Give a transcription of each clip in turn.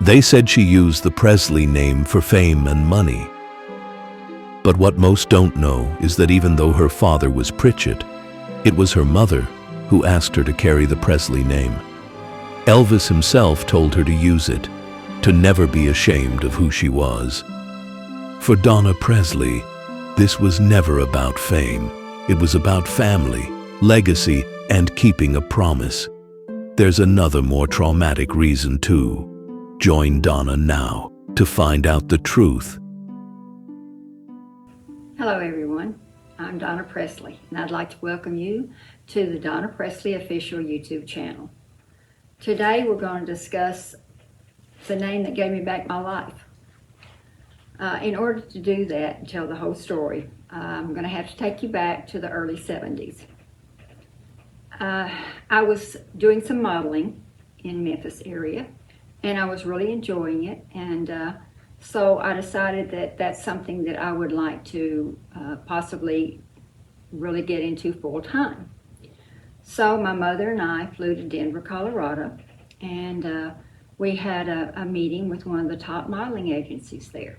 They said she used the Presley name for fame and money. But what most don't know is that even though her father was Pritchett, it was her mother who asked her to carry the Presley name. Elvis himself told her to use it, to never be ashamed of who she was. For Donna Presley, this was never about fame. It was about family, legacy, and keeping a promise. There's another more traumatic reason too. Join Donna now to find out the truth. Hello everyone, I'm Donna Presley and I'd like to welcome you to the Donna Presley official YouTube channel. Today we're going to discuss the name that gave me back my life. In order to do that and tell the whole story, I'm going to have to take you back to the early 70s. I was doing some modeling in Memphis area and I was really enjoying it, and so I decided that that's something that I would like to possibly really get into full time. So my mother and I flew to Denver, Colorado, and we had a meeting with one of the top modeling agencies there.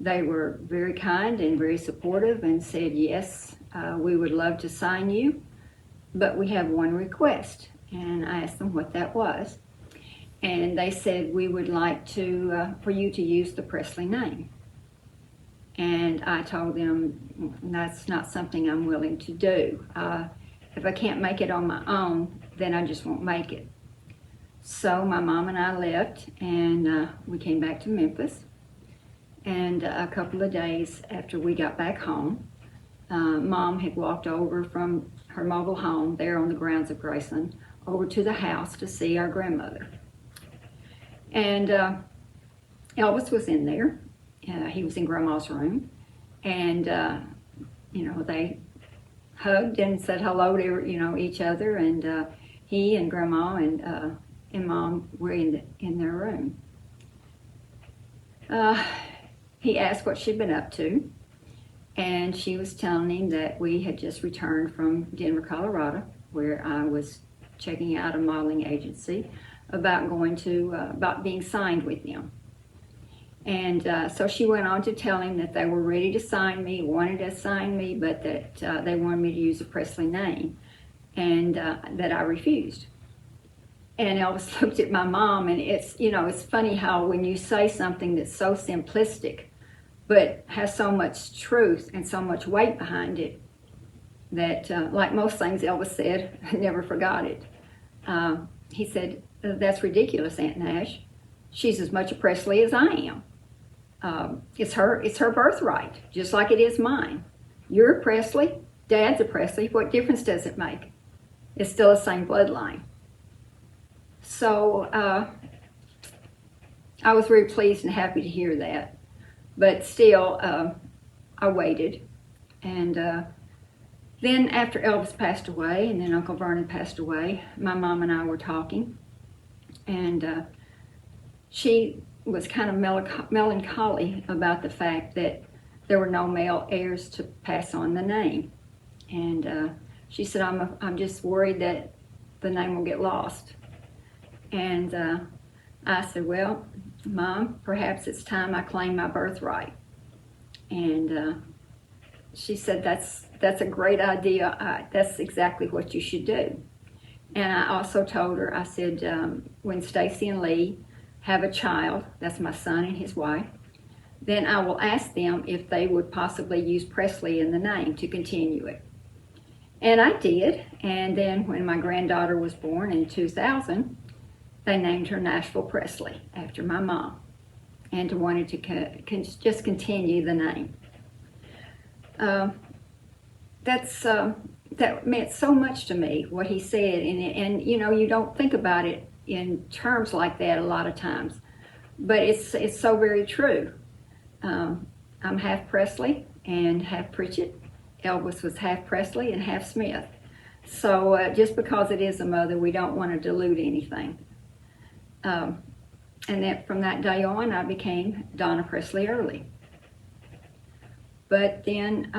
They were very kind and very supportive and said, yes, we would love to sign you, but we have one request. And I asked them what that was. And they said, we would like to for you to use the Presley name. And I told them that's not something I'm willing to do. If I can't make it on my own, then I just won't make it. So my mom and I left, and we came back to Memphis. And a couple of days after we got back home, Mom had walked over from her mobile home there on the grounds of Graceland over to the house to see our grandmother. And Elvis was in there. He was in Grandma's room, and they hugged and said hello to each other. And he and Grandma and Mom were in their room. He asked what she'd been up to, and she was telling him that we had just returned from Denver, Colorado, where I was checking out a modeling agency about being signed with them. And so she went on to tell him that they were ready to sign me, wanted to sign me, but that they wanted me to use a Presley name, and that I refused. And Elvis looked at my mom, and it's funny how when you say something that's so simplistic, but has so much truth and so much weight behind it, that like most things Elvis said, I never forgot it. He said, that's ridiculous, Aunt Nash. She's as much a Presley as I am. It's her birthright, just like it is mine. You're a Presley, Dad's a Presley. What difference does it make? It's still the same bloodline. So I was very pleased and happy to hear that. But still, I waited. And then after Elvis passed away, and then Uncle Vernon passed away, my mom and I were talking. And she was kind of melancholy about the fact that there were no male heirs to pass on the name. And she said, I'm just worried that the name will get lost. And I said, well, Mom, perhaps it's time I claim my birthright. And she said, that's a great idea. That's exactly what you should do. And I also told her, I said, when Stacy and Lee have a child, that's my son and his wife, then I will ask them if they would possibly use Presley in the name to continue it. And I did. And then when my granddaughter was born in 2000, they named her Nashville Presley after my mom, and wanted to just continue the name. That meant so much to me, what he said, and you don't think about it in terms like that a lot of times, but it's so very true. I'm half Presley and half Pritchett. Elvis was half Presley and half Smith. So just because it is a mother, we don't want to dilute anything. And then from that day on, I became Donna Presley Early. But then,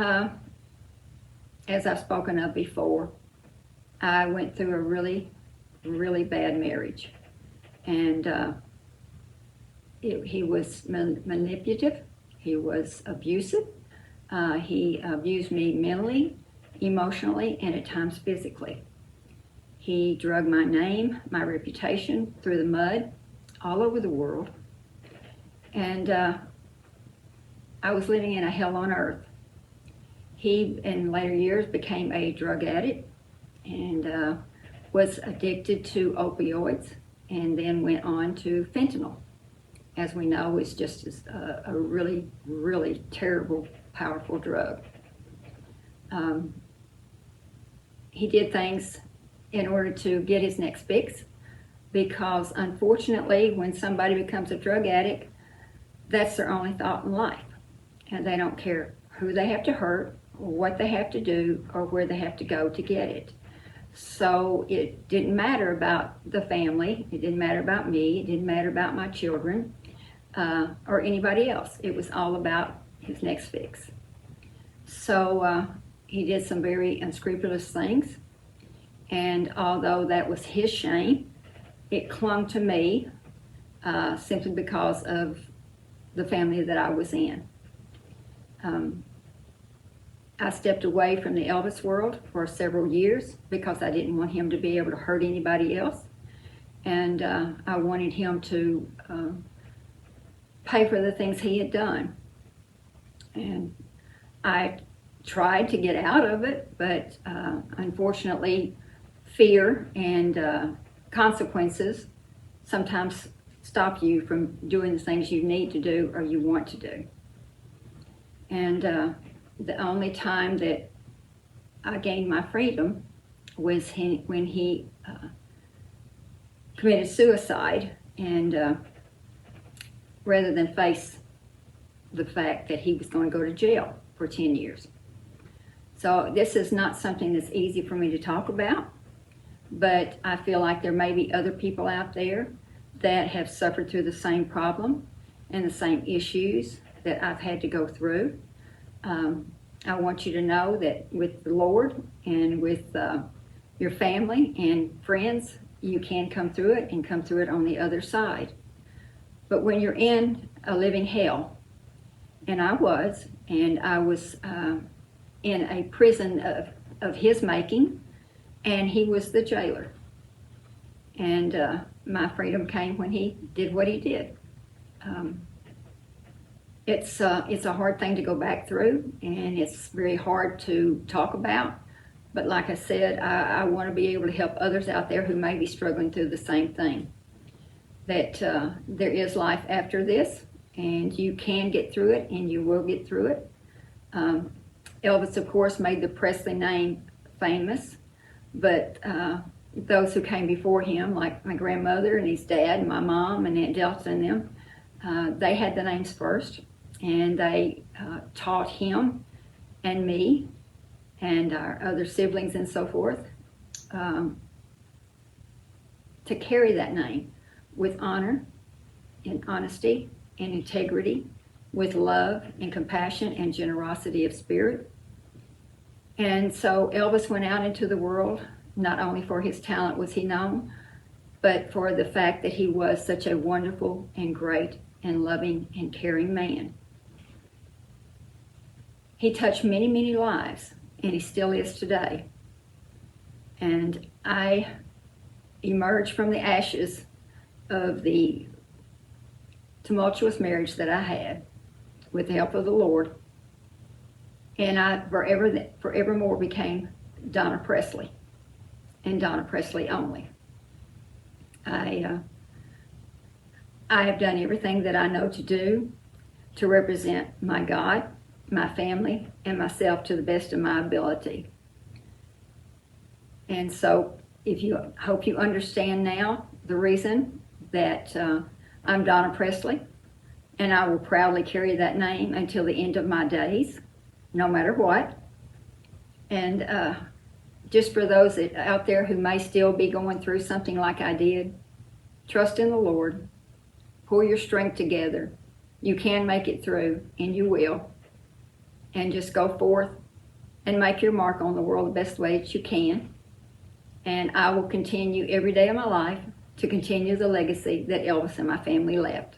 as I've spoken of before, I went through a really, really bad marriage. And He was manipulative. He was abusive. He abused me mentally, emotionally, and at times physically. He drug my name, my reputation through the mud all over the world. And I was living in a hell on earth. He, in later years, became a drug addict and was addicted to opioids, and then went on to fentanyl. As we know, is just a really, really terrible, powerful drug. He did things in order to get his next fix, because unfortunately, when somebody becomes a drug addict, that's their only thought in life. And they don't care who they have to hurt, or what they have to do, or where they have to go to get it. So it didn't matter about the family, it didn't matter about me, it didn't matter about my children, or anybody else. It was all about his next fix. So he did some very unscrupulous things, and although that was his shame, it clung to me simply because of the family that I was in. I stepped away from the Elvis world for several years because I didn't want him to be able to hurt anybody else, and I wanted him to pay for the things he had done. And I tried to get out of it, but unfortunately, fear and consequences sometimes stop you from doing the things you need to do or you want to do. And the only time that I gained my freedom was when he committed suicide, and rather than face the fact that he was going to go to jail for 10 years. So this is not something that's easy for me to talk about, but I feel like there may be other people out there that have suffered through the same problem and the same issues that I've had to go through. I want you to know that with the Lord and with your family and friends, you can come through it and come through it on the other side. But when you're in a living hell, and I was in a prison of his making, and he was the jailer. And my freedom came when he did what he did. It's a hard thing to go back through, and it's very hard to talk about. But like I said, I want to be able to help others out there who may be struggling through the same thing. That there is life after this, and you can get through it, and you will get through it. Elvis, of course, made the Presley name famous, but those who came before him, like my grandmother and his dad and my mom and Aunt Delta and them, they had the names first, and they taught him and me and our other siblings and so forth to carry that name with honor and honesty and integrity, with love and compassion and generosity of spirit. And so Elvis went out into the world, not only for his talent was he known, but for the fact that he was such a wonderful and great and loving and caring man. He touched many, many lives, and he still is today. And I emerged from the ashes of the tumultuous marriage that I had with the help of the Lord, and I forevermore became Donna Presley, and Donna Presley only. I have done everything that I know to do to represent my God, my family, and myself to the best of my ability. And so hope you understand now the reason that I'm Donna Presley, and I will proudly carry that name until the end of my days, no matter what. And just for those out there who may still be going through something like I did, trust in the Lord, pull your strength together. You can make it through, and you will. And just go forth and make your mark on the world the best way that you can. And I will continue every day of my life to continue the legacy that Elvis and my family left.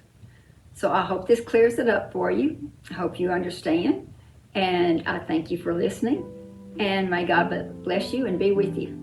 So I hope this clears it up for you. I hope you understand. And I thank you for listening. And may God bless you and be with you.